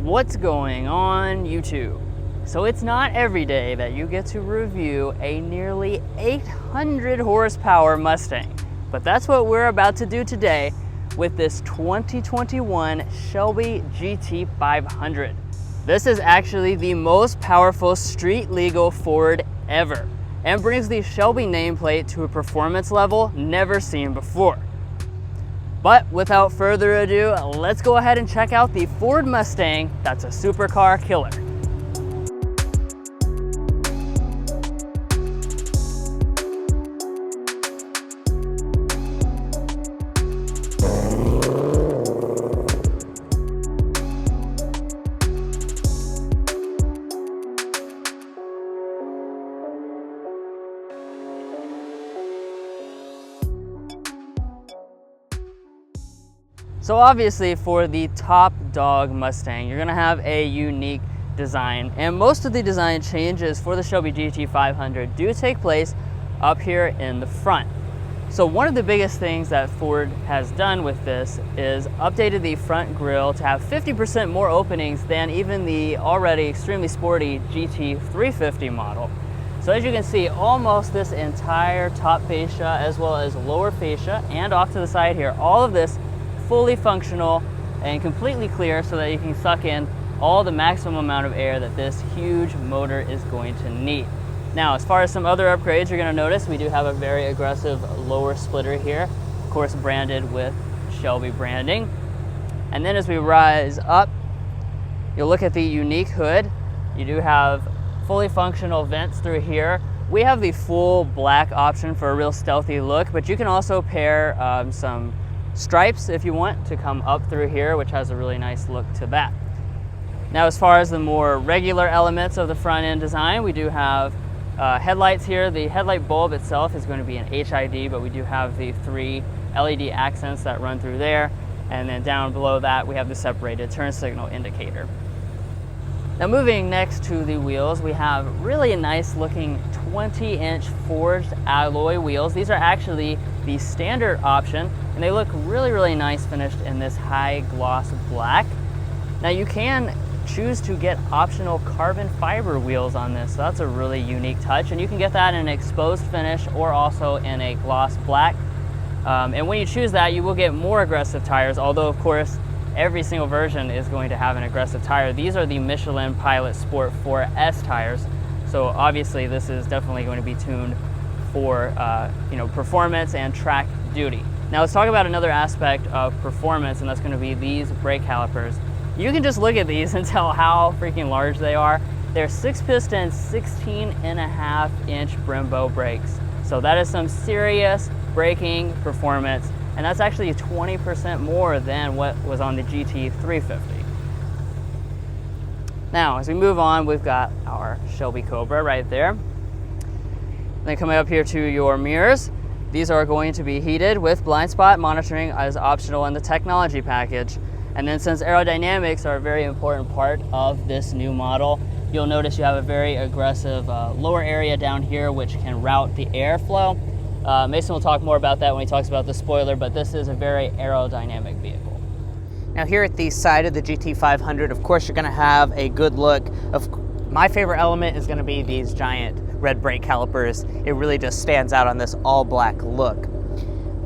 What's going on YouTube? So it's not every day that you get to review a nearly 800 horsepower Mustang, but that's what we're about to do today with this 2021 Shelby GT500. This is actually the most powerful street legal Ford ever and brings the Shelby nameplate to a performance level never seen before. But without further ado, let's go ahead and check out the Ford Mustang that's a supercar killer. So obviously for the top dog Mustang, you're gonna have a unique design, and most of the design changes for the Shelby GT500 do take place up here in the front. So one of the biggest things that Ford has done with this is updated the front grille to have 50% more openings than even the already extremely sporty GT350 model. So as you can see, almost this entire top fascia as well as lower fascia and off to the side here, all of this fully functional and completely clear so that you can suck in all the maximum amount of air that this huge motor is going to need. Now, as far as some other upgrades, you're going to notice we do have a very aggressive lower splitter here, of course branded with Shelby branding. And then as we rise up, you'll look at the unique hood. You do have fully functional vents through here. We have the full black option for a real stealthy look, but you can also pair some stripes if you want to come up through here, which has a really nice look to that. Now, as far as the more regular elements of the front end design, we do have headlights here. The headlight bulb itself is going to be an HID, but we do have the 3 LED accents that run through there. And then down below that, we have the separated turn signal indicator. Now, moving next to the wheels, we have really nice looking 20-inch forged alloy wheels. These are actually the standard option, and they look really nice finished in this high gloss black. Now you can choose to get optional carbon fiber wheels on this, so that's a really unique touch, and you can get that in an exposed finish or also in a gloss black. And when you choose that, you will get more aggressive tires, although of course every single version is going to have an aggressive tire. These are the Michelin Pilot Sport 4S tires, so obviously this is definitely going to be tuned for performance and track duty. Now let's talk about another aspect of performance, and that's going to be these brake calipers. You can just look at these and tell how freaking large they are. They're 6-piston, 16.5-inch Brembo brakes. So that is some serious braking performance, and that's actually 20% more than what was on the GT350. Now, as we move on, we've got our Shelby Cobra right there. Then coming up here to your mirrors, these are going to be heated with blind spot monitoring as optional in the technology package. And then since aerodynamics are a very important part of this new model, you'll notice you have a very aggressive lower area down here which can route the airflow. Mason will talk more about that when he talks about the spoiler, but this is a very aerodynamic vehicle. Now here at the side of the GT500, of course, you're going to have a good look. My favorite element is going to be these giant red brake calipers. It really just stands out on this all black look.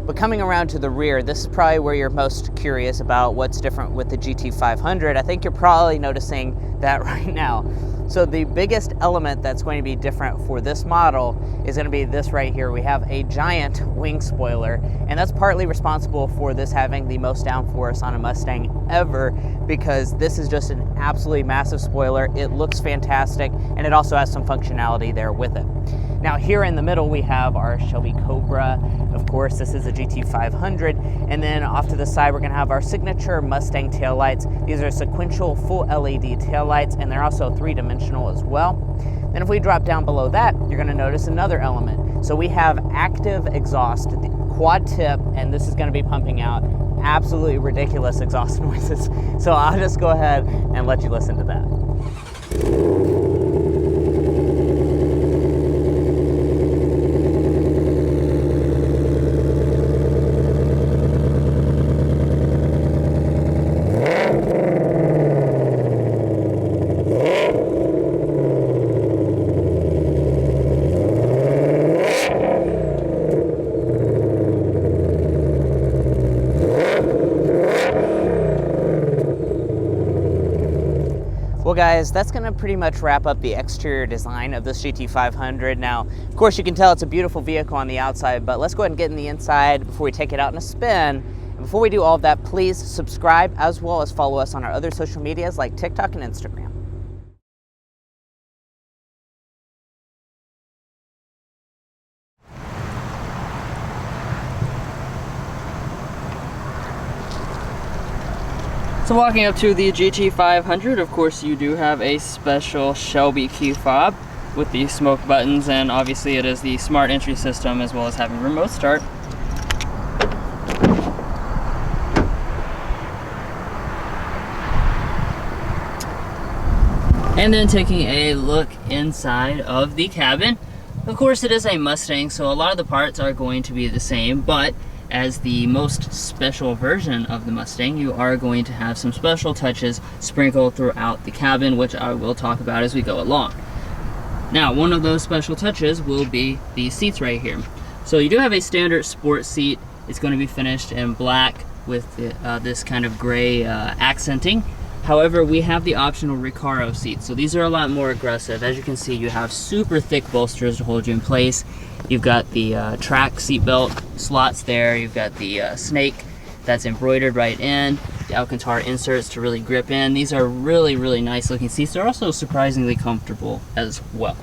But coming around to the rear, this is probably where you're most curious about what's different with the GT500. I think you're probably noticing that right now. So the biggest element that's going to be different for this model is going to be this right here. We have a giant wing spoiler, and that's partly responsible for this having the most downforce on a Mustang ever, because this is just an absolutely massive spoiler. It looks fantastic, and it also has some functionality there with it. Now here in the middle, we have our Shelby Cobra. Of course, this is a GT500. And then off to the side, we're gonna have our signature Mustang taillights. These are sequential full LED taillights, and they're also 3-dimensional as well. Then if we drop down below that, you're gonna notice another element. So we have active exhaust, the quad tip, and this is gonna be pumping out absolutely ridiculous exhaust noises. So I'll just go ahead and let you listen to that. Well guys, that's gonna pretty much wrap up the exterior design of this GT500. Now, of course you can tell it's a beautiful vehicle on the outside, but let's go ahead and get in the inside before we take it out in a spin. And before we do all of that, please subscribe as well as follow us on our other social medias like TikTok and Instagram. So walking up to the GT500, of course you do have a special Shelby key fob with the smoke buttons, and obviously it is the smart entry system as well as having remote start. And then taking a look inside of the cabin. Of course it is a Mustang, so a lot of the parts are going to be the same, but as the most special version of the Mustang, you are going to have some special touches sprinkled throughout the cabin, which I will talk about as we go along. Now, one of those special touches will be the seats right here. So you do have a standard sport seat. It's going to be finished in black with this kind of gray accenting. However, we have the optional Recaro seats. So these are a lot more aggressive. As you can see, you have super thick bolsters to hold you in place. You've got the track seat belt slots there. You've got the snake that's embroidered right in. The Alcantara inserts to really grip in. These are really, really nice looking seats. They're also surprisingly comfortable as well.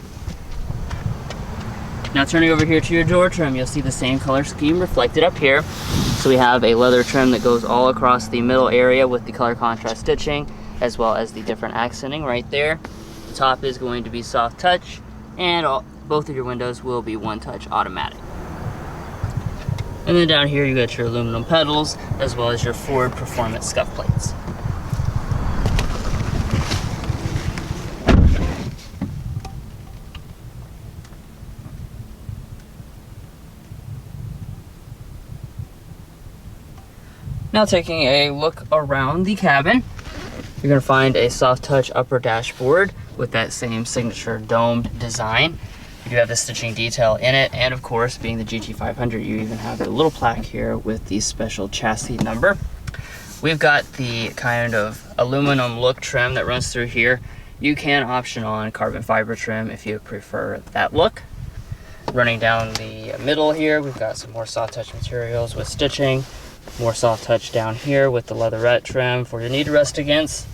Now turning over here to your door trim, you'll see the same color scheme reflected up here. So we have a leather trim that goes all across the middle area with the color contrast stitching, as well as the different accenting right there. The top is going to be soft touch, and both of your windows will be one touch automatic. And then down here you got your aluminum pedals, as well as your Ford Performance scuff plates. Now taking a look around the cabin, you're going to find a soft touch upper dashboard with that same signature domed design. You do have the stitching detail in it, and of course, being the GT500, you even have a little plaque here with the special chassis number. We've got the kind of aluminum look trim that runs through here. You can option on carbon fiber trim if you prefer that look. Running down the middle here, we've got some more soft touch materials with stitching. More soft touch down here with the leatherette trim for your knee to rest against.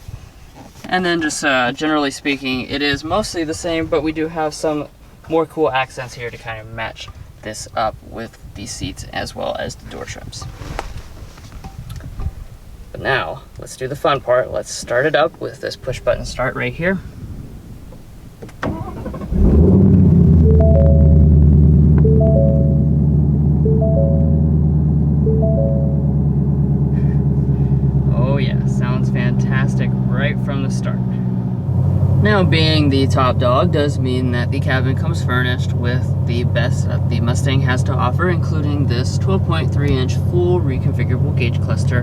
And then just generally speaking, it is mostly the same, but we do have some more cool accents here to kind of match this up with the seats as well as the door trims. But now, let's do the fun part. Let's start it up with this push button start right here. Fantastic right from the start. Now, being the top dog does mean that the cabin comes furnished with the best that the Mustang has to offer, including this 12.3-inch full reconfigurable gauge cluster.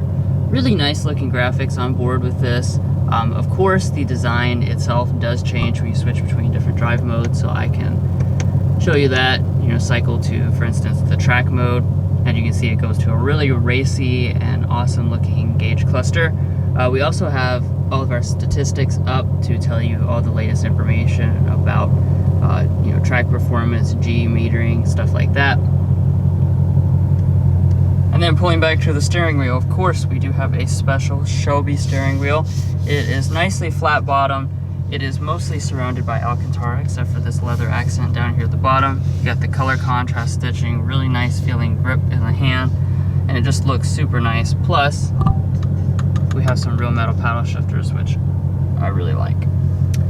Really nice looking graphics on board with this. Of course, the design itself does change when you switch between different drive modes, so I can show you that. You know, cycle to, for instance, the track mode, and you can see it goes to a really racy and awesome looking gauge cluster. We also have all of our statistics up to tell you all the latest information about you know, track performance, G metering, stuff like that. And then pulling back to the steering wheel, of course, we do have a special Shelby steering wheel. It is nicely flat bottom. It is mostly surrounded by Alcantara, except for this leather accent down here at the bottom. You got the color contrast stitching, really nice feeling grip in the hand, and it just looks super nice. Plus, we have some real metal paddle shifters, which I really like.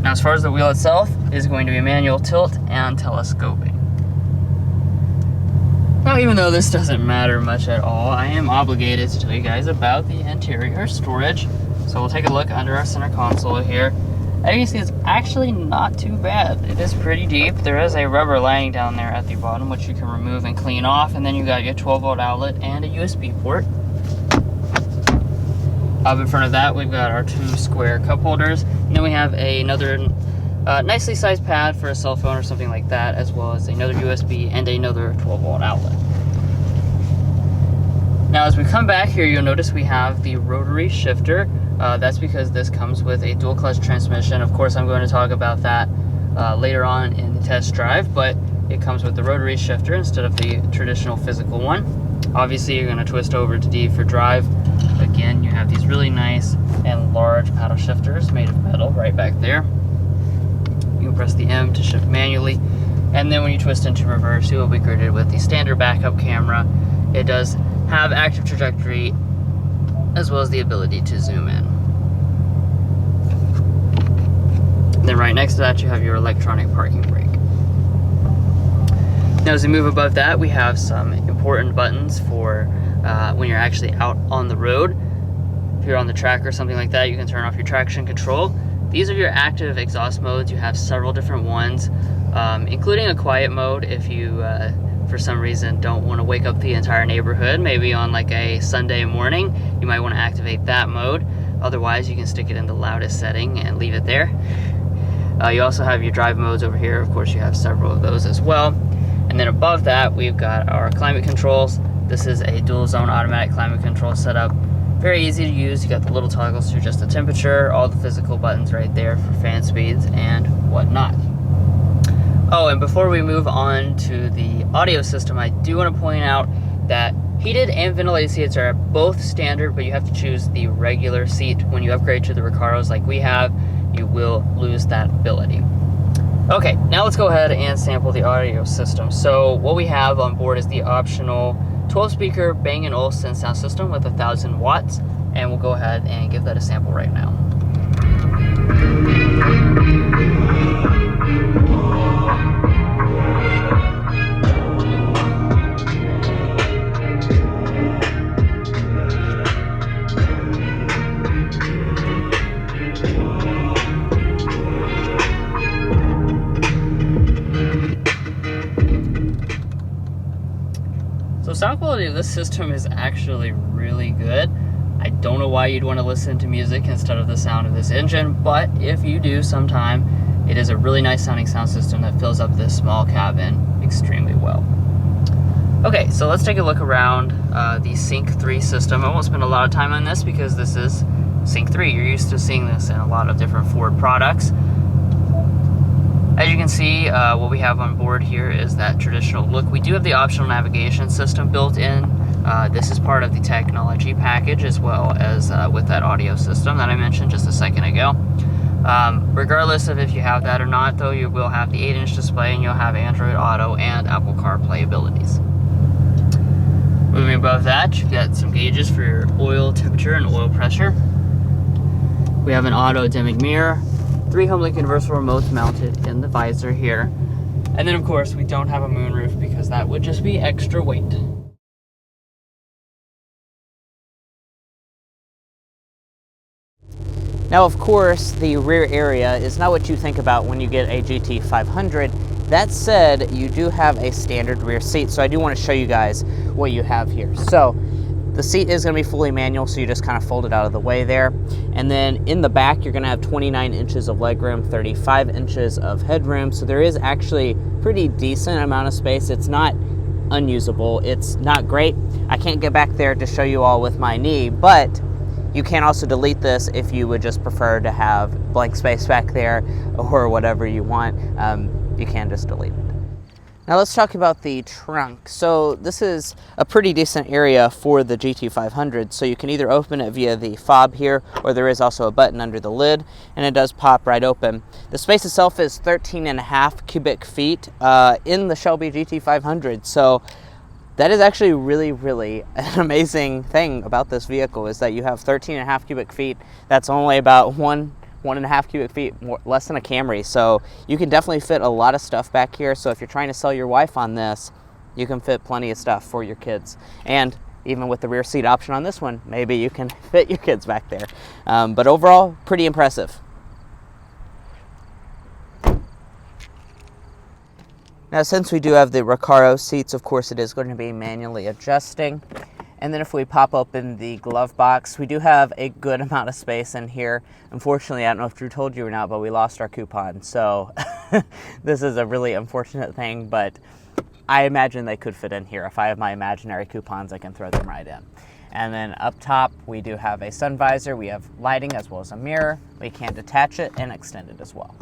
Now, as far as the wheel itself, is going to be manual tilt and telescoping. Now, even though this doesn't matter much at all, I am obligated to tell you guys about the interior storage. So we'll take a look under our center console here. As you can see, it's actually not too bad. It is pretty deep. There is a rubber lining down there at the bottom, which you can remove and clean off, and then you got your 12-volt outlet and a USB port. Up in front of that, we've got our two square cup holders, and then we have another nicely sized pad for a cell phone or something like that, as well as another USB and another 12-volt outlet. Now as we come back here, you'll notice we have the rotary shifter. That's because this comes with a dual clutch transmission. Of course, I'm going to talk about that later on in the test drive, but it comes with the rotary shifter instead of the traditional physical one. Obviously, you're going to twist over to D for drive. Again, you have these really nice and large paddle shifters made of metal right back there. You can press the M to shift manually, and then when you twist into reverse, you will be greeted with the standard backup camera. It does have active trajectory as well as the ability to zoom in. Then right next to that, you have your electronic parking brake. Now as we move above that, we have some important buttons for when you're actually out on the road. If you're on the track or something like that, you can turn off your traction control. These are your active exhaust modes. You have several different ones, including a quiet mode if you for some reason don't want to wake up the entire neighborhood. Maybe on like a Sunday morning, you might want to activate that mode. Otherwise, you can stick it in the loudest setting and leave it there. You also have your drive modes over here. Of course, you have several of those as well. And then above that, we've got our climate controls. This is a dual zone automatic climate control setup. Very easy to use. You got the little toggles to adjust the temperature, all the physical buttons right there for fan speeds and whatnot. Oh, and before we move on to the audio system, I do want to point out that heated and ventilated seats are both standard, but you have to choose the regular seat. When you upgrade to the Recaros like we have, you will lose that ability. Okay, now let's go ahead and sample the audio system. So what we have on board is the optional 12-speaker Bang & Olufsen sound system with 1,000 watts, and we'll go ahead and give that a sample right now. So sound quality of this system is actually really good. I don't know why you'd want to listen to music instead of the sound of this engine, but if you do sometime, it is a really nice sounding sound system that fills up this small cabin extremely well. Okay, so let's take a look around the Sync 3 system. I won't spend a lot of time on this because this is Sync 3. You're used to seeing this in a lot of different Ford products. As you can see, what we have on board here is that traditional look. We do have the optional navigation system built in. This is part of the technology package as well as with that audio system that I mentioned just a second ago. Regardless of if you have that or not, though, you will have the 8-inch display and you'll have Android Auto and Apple CarPlay abilities. Moving above that, you've got some gauges for your oil temperature and oil pressure. We have an auto dimming mirror. 3 home-link universal remotes mounted in the visor here. And then of course we don't have a moonroof because that would just be extra weight. Now of course the rear area is not what you think about when you get a GT500. That said, you do have a standard rear seat, so I do want to show you guys what you have here. So the seat is going to be fully manual, so you just kind of fold it out of the way there. And then in the back, you're going to have 29 inches of legroom, 35 inches of headroom. So there is actually pretty decent amount of space. It's not unusable. It's not great. I can't get back there to show you all with my knee, but you can also delete this if you would just prefer to have blank space back there or whatever you want. You can just delete it. Now let's talk about the trunk. So this is a pretty decent area for the GT500. So you can either open it via the fob here, or there is also a button under the lid, and it does pop right open. The space itself is 13.5 cubic feet in the Shelby GT500. So that is actually really an amazing thing about this vehicle, is that you have 13.5 cubic feet. That's only about 1.5 cubic feet less than a Camry, so you can definitely fit a lot of stuff back here. So if you're trying to sell your wife on this, you can fit plenty of stuff for your kids. And even with the rear seat option on this one, maybe you can fit your kids back there. But overall, pretty impressive. Now since we do have the Recaro seats, of course it is going to be manually adjusting. And then if we pop open the glove box, we do have a good amount of space in here. Unfortunately, I don't know if Drew told you or not, but we lost our coupon. So this is a really unfortunate thing, but I imagine they could fit in here. If I have my imaginary coupons, I can throw them right in. And then up top, we do have a sun visor. We have lighting as well as a mirror. We can detach it and extend it as well.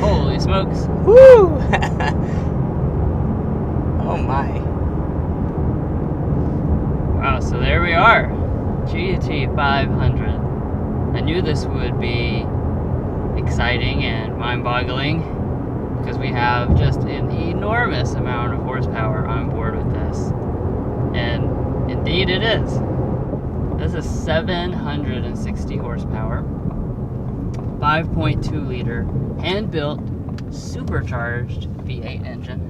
Holy smokes. Woo! Oh my. Wow, so there we are. GT500. I knew this would be exciting and mind-boggling because we have just an enormous amount of horsepower on board with this. And indeed it is. This is 760 horsepower. 5.2 liter, hand-built, supercharged V8 engine.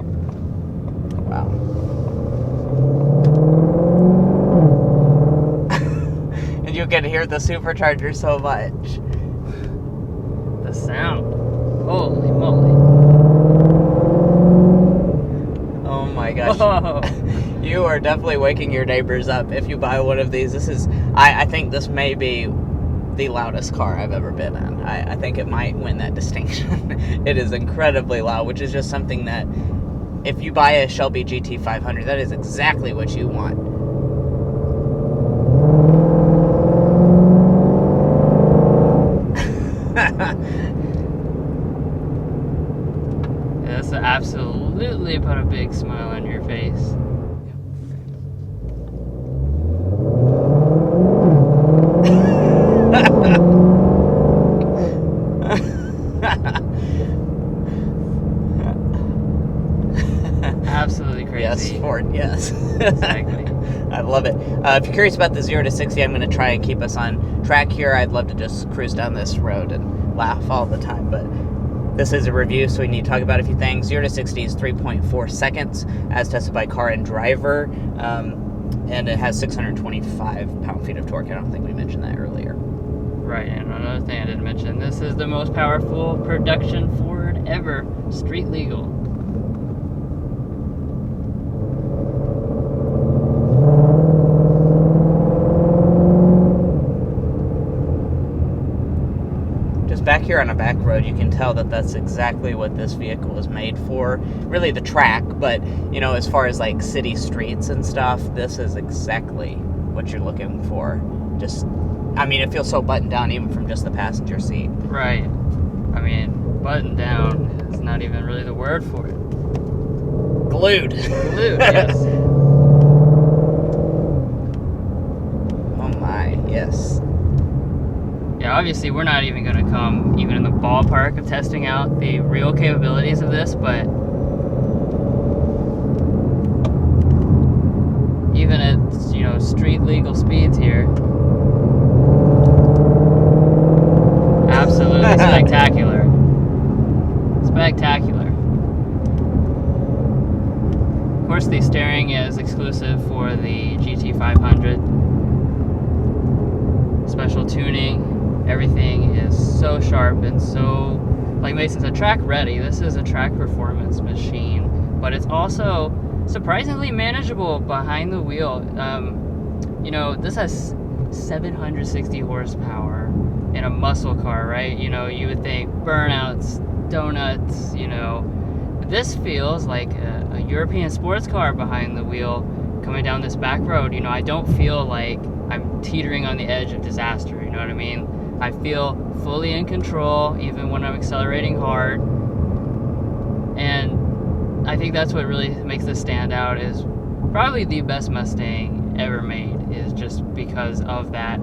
Wow. And you can hear the supercharger so much. The sound. Holy moly. Oh my gosh. Whoa. You are definitely waking your neighbors up if you buy one of these. This is, I think this may be the loudest car I've ever been in. I think it might win that distinction. It is incredibly loud, which is just something that if you buy a Shelby GT500, that is exactly what you want. Yeah, this absolutely put a big smile on your face. Absolutely crazy. Yes, Ford, yes. Exactly. I love it. If you're curious about the 0 to 60, I'm going to try and keep us on track here. I'd love to just cruise down this road and laugh all the time, but this is a review, so we need to talk about a few things. 0 to 60 is 3.4 seconds, as tested by Car and Driver, and it has 625 pound-feet of torque. I don't think we mentioned that earlier. Right, and another thing I didn't mention, this is the most powerful production Ford ever, street legal. Back here on a back road, you can tell that that's exactly what this vehicle is made for. Really the track, but you know, as far as like city streets and stuff, this is exactly what you're looking for. Just, I mean, it feels so buttoned down even from just the passenger seat. Right. I mean, buttoned down is not even really the word for it. Glued. Glued, yes. Oh my, yes. Yeah, obviously we're not even going to come even in the ballpark of testing out the real capabilities of this, but even at, you know, street legal speeds here, absolutely spectacular. Spectacular. Of course, the steering is exclusive for the GT500. Special tuning. Everything is so sharp and so, like Mason said, track ready. This is a track performance machine, but it's also surprisingly manageable behind the wheel. You know, this has 760 horsepower in a muscle car, right? You know, you would think burnouts, donuts, you know. But this feels like a European sports car behind the wheel coming down this back road. You know, I don't feel like I'm teetering on the edge of disaster, you know what I mean? I feel fully in control, even when I'm accelerating hard. And I think that's what really makes this stand out, is probably the best Mustang ever made, is just because of that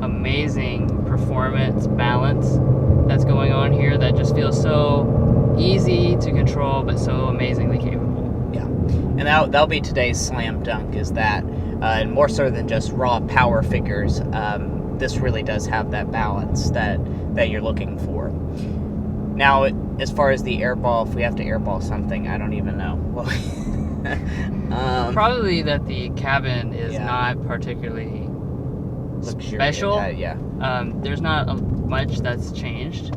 amazing performance balance that's going on here that just feels so easy to control, but so amazingly capable. Yeah, and that'll be today's slam dunk, is that, and more so than just raw power figures, this really does have that balance that you're looking for. Now, as far as the airball, if we have to airball something, I don't even know. Probably that the cabin is not particularly special. Yeah. There's not much that's changed.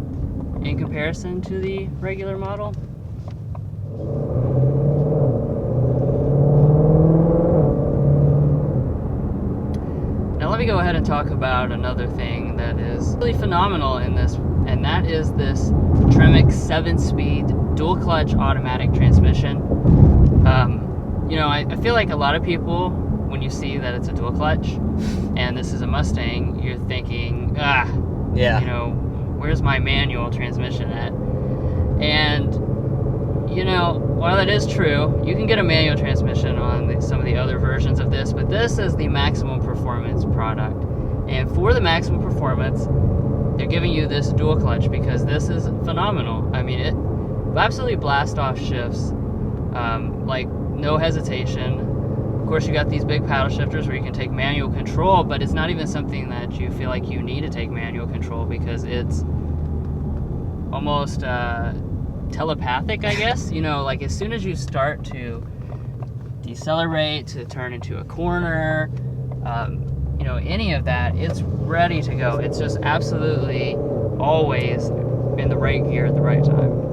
in comparison to the regular model. Now let me go ahead and talk about another thing that is really phenomenal in this, and that is this Tremec 7-speed dual clutch automatic transmission. You know, I feel like a lot of people, when you see that it's a dual clutch and this is a Mustang, you're thinking, yeah, you know, where's my manual transmission at? And, you know, while that is true, you can get a manual transmission on some of the other versions of this, but this is the maximum performance product. And for the maximum performance, they're giving you this dual clutch because this is phenomenal. I mean, it absolutely blast off shifts, like no hesitation. Of course, you got these big paddle shifters where you can take manual control, but it's not even something that you feel like you need to take manual control because it's almost telepathic, I guess. You know, like as soon as you start to decelerate, to turn into a corner, you know, any of that, it's ready to go. It's just absolutely always in the right gear at the right time.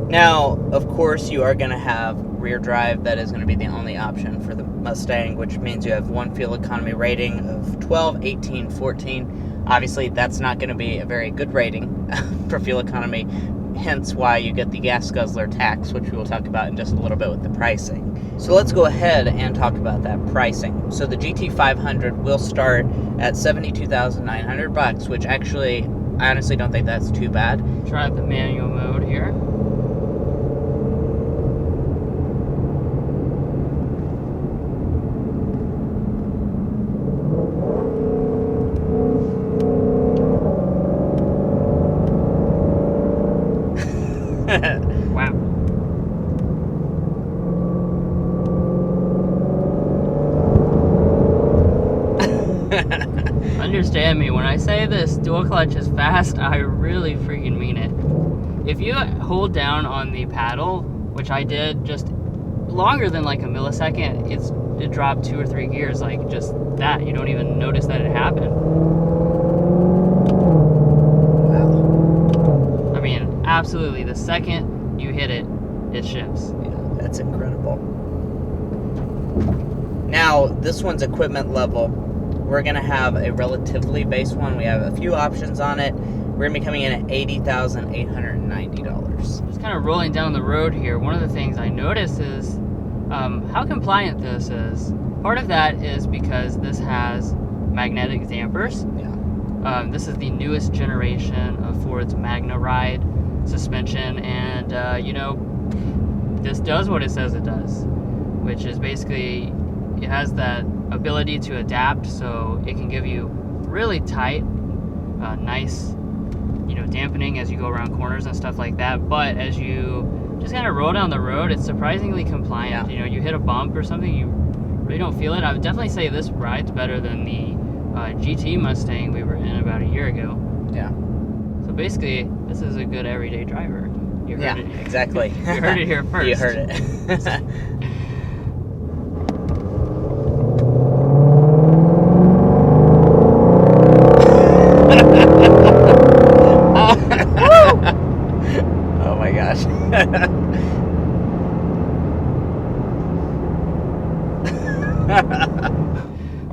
Now, of course, you are going to have rear drive. That is going to be the only option for the Mustang, which means you have one fuel economy rating of 12, 18, 14. Obviously, that's not going to be a very good rating for fuel economy, hence why you get the gas guzzler tax, which we will talk about in just a little bit with the pricing. So let's go ahead and talk about that pricing. So the GT500 will start at $72,900, which actually, I honestly don't think that's too bad. Try the manual mode here. Wow. Understand me, when I say this dual clutch is fast, I really freaking mean it. If you hold down on the paddle, which I did just longer than like a millisecond, it dropped 2 or 3 gears, like just that. You don't even notice that it happened. Wow. I mean, absolutely, the second you hit it, it shifts. Yeah, that's incredible. Now, this one's equipment level. We're going to have a relatively base one. We have a few options on it. We're going to be coming in at $80,890. Just kind of rolling down the road here, one of the things I noticed is how compliant this is. Part of that is because this has magnetic dampers. Yeah. This is the newest generation of Ford's Magna Ride suspension, and you know, this does what it says it does, which is basically it has that ability to adapt, so it can give you really tight, nice, you know, dampening as you go around corners and stuff like that. But as you just kind of roll down the road, it's surprisingly compliant. Yeah. You know, you hit a bump or something, you really don't feel it. I would definitely say this rides better than the GT Mustang we were in about a year ago. Yeah. So basically, this is a good everyday driver. You heard it. Exactly. You heard it here first. You heard it. Oh my gosh.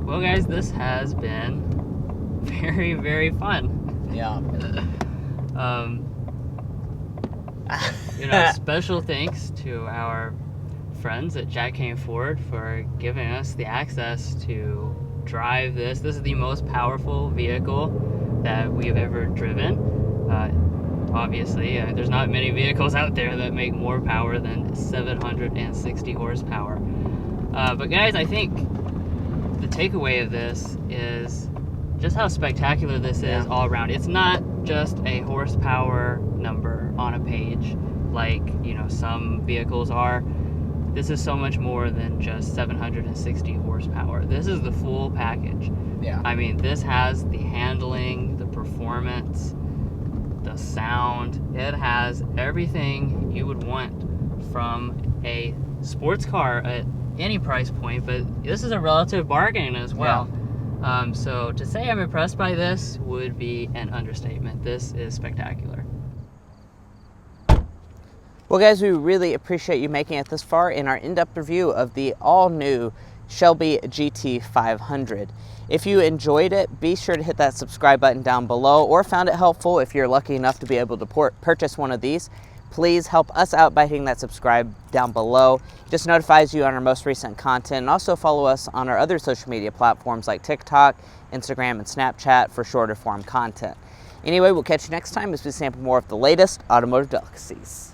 Well, guys, this has been very, very fun. Yeah. You know, special thanks to our friends at Jack Kane Ford for giving us the access to drive this. This is the most powerful vehicle that we have ever driven. Obviously, there's not many vehicles out there that make more power than 760 horsepower. But guys, I think the takeaway of this is just how spectacular this is all around. It's not just a horsepower number on a page like, you know, some vehicles are. This is so much more than just 760 horsepower. This is the full package. Yeah. I mean, this has the handling, the performance, the sound. It has everything you would want from a sports car at any price point, but this is a relative bargain as well. So to say I'm impressed by this would be an understatement. This is spectacular. Well guys, we really appreciate you making it this far in our in-depth review of the all-new Shelby GT500. If you enjoyed it, be sure to hit that subscribe button down below, or found it helpful, if you're lucky enough to be able to purchase one of these, please help us out by hitting that subscribe down below. It just notifies you on our most recent content, and also follow us on our other social media platforms like TikTok, Instagram, and Snapchat for shorter form content. Anyway, we'll catch you next time as we sample more of the latest automotive delicacies.